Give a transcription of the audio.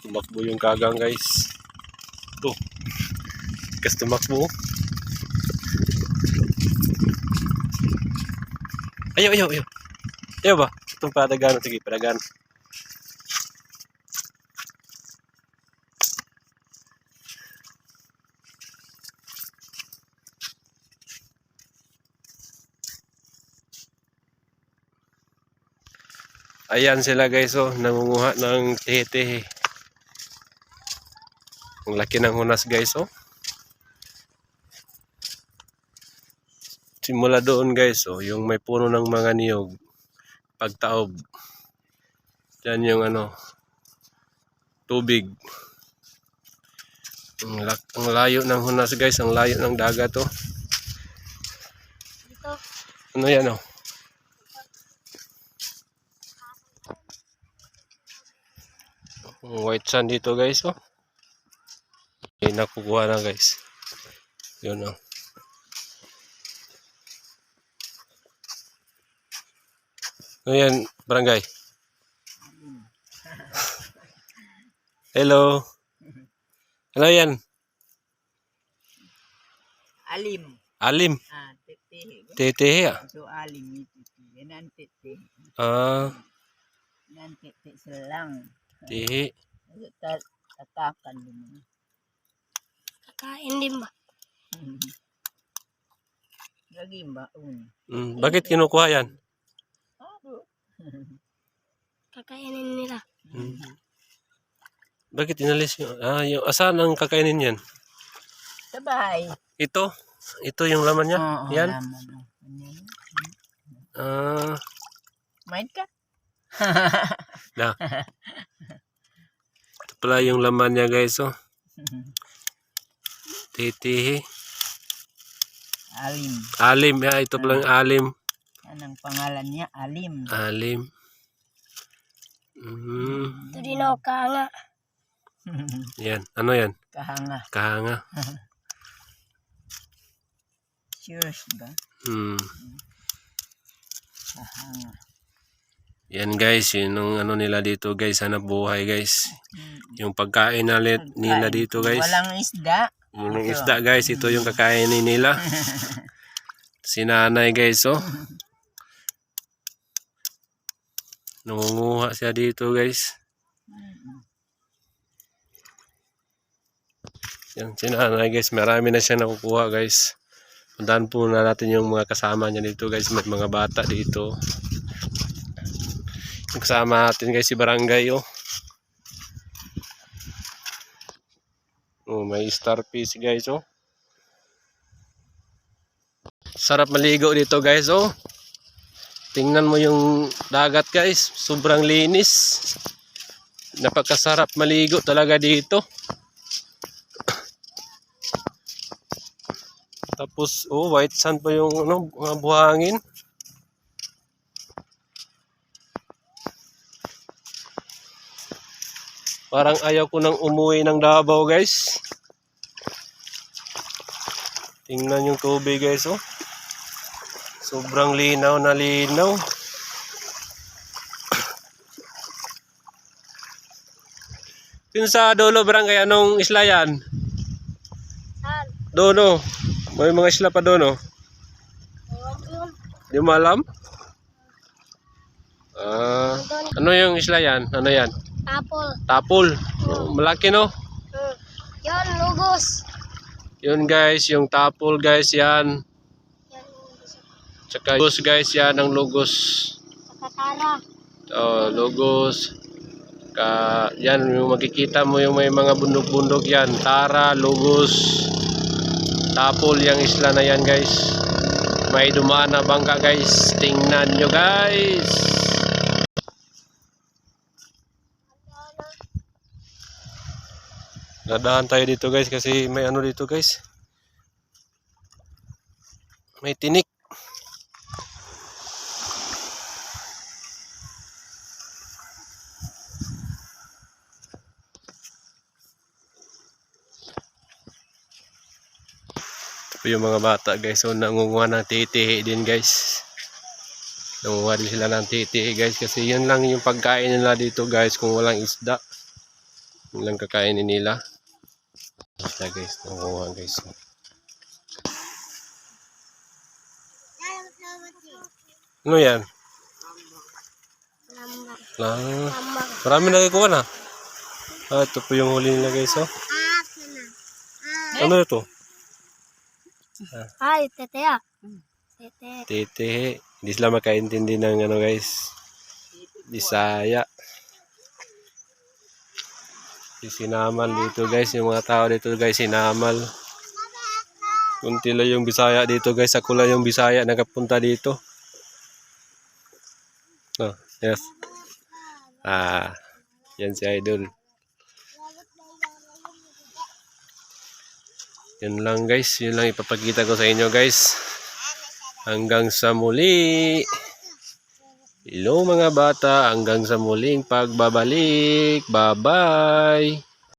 Tumakbo yung kagang guys. Oh, kas tumakbo. Ayaw. Ayaw ba? Itong padagan. Sige, padagan. Ayan sila guys, oh, nangunguha ng tehe-tehe. Ang laki ng hunas guys, oh. Simula doon guys, oh, yung may puno ng mga niyog. Pagtaob. Yan yung ano, tubig. Ang layo ng hunas guys, ang layo ng dagat, oh. Ano yan, oh? White sand dito guys, oh. Okay, nakukuha na guys. Yun, oh. Ano yan, barangay? Hello. Ano yan? Alim. Alim. Tetehe. Tetehe, ah. So alim itu. Yan ang tetehe. Yan tetehe selang. Tehe. Tatakan din. Kakain din ba? Lagi mbaon. Bakit kinukuha yan? Kakainin nila. Bakit inalis yun? Yung asan ang kakainin yan? Sa bahay. Ito yung laman niya? Yan? Main ka? Na. Ito pala yung laman niya guys, oh. Titihi. Alim. Alim, ya. Ito pala yung alim. Anong pangalan niya? Alim. Alim. Ito din ako kanga. Yan. Ano yan? Kahanga. Kahanga. Cheers ba? Kahanga. Yan guys, yun ang ano nila dito guys, hanap buhay guys. Yung pagkain nila dito guys. Walang isda. Walang isda guys, ito yung kakainin nila. Si nanay guys, oh. Nangunguha siya dito guys. Yan, si nanay guys, marami na siya nakukuha guys. Puntahan po na natin yung mga kasama niya dito guys, may mga bata dito. Yung kasama natin guys, si barangay, oh. Oh, may starfish guys, oh. Sarap maligo dito guys, oh. Tingnan mo yung dagat guys, sobrang linis. Napakasarap maligo talaga dito. Tapos, oh, white sand pa yung ano, mga buhangin. Parang ayaw ko nang umuwi ng Davao guys. Tingnan yung tubig guys, oh. Sobrang linaw na linaw. Yun sa dulo barangay, anong isla yan? Dono. May mga isla pa doon, oh. Di mo alam? Ano yung isla yan? Ano yan? Apple. Tapol. Malaki, no? Yan, lugos. Yun guys, yung tapol guys, yan. Yan, lugos. Tsaka lugos guys, yan ang lugos. Kakara. Lugos. Yan, yung makikita mo yung may mga bundok-bundok yan. Tara, lugos. Tapol yung isla na yan guys. May dumaan na bangka guys. Tingnan nyo guys. Nadaan tayo dito guys kasi may ano dito guys. May tinik. Ito yung mga bata guys. So nangunguha ng titihi din guys. Nanguha din sila ng titi guys kasi yun lang yung pagkain nila dito guys kung walang isda. Yun lang kakainin nila. Basta guys, nanguha guys. Ano yan? Lambar. Lang. Lambar. Marami na kukuha na. Ito po yung huli nila guys. Oh. Ano ito? Ay, tete ah. Tete. Titi. Hindi sila makaintindi ng ano guys. Bisaya. Sinamal dito guys. Yung mga tao dito guys, sinamal. Kunti lang yung Bisaya dito guys. Ako lang yung Bisaya nakapunta dito. Oh, yes. Yan si Idol. Yun lang guys. Yun lang ipapakita ko sa inyo guys. Hanggang sa muli. Hello mga bata. Hanggang sa muling pagbabalik. Bye-bye.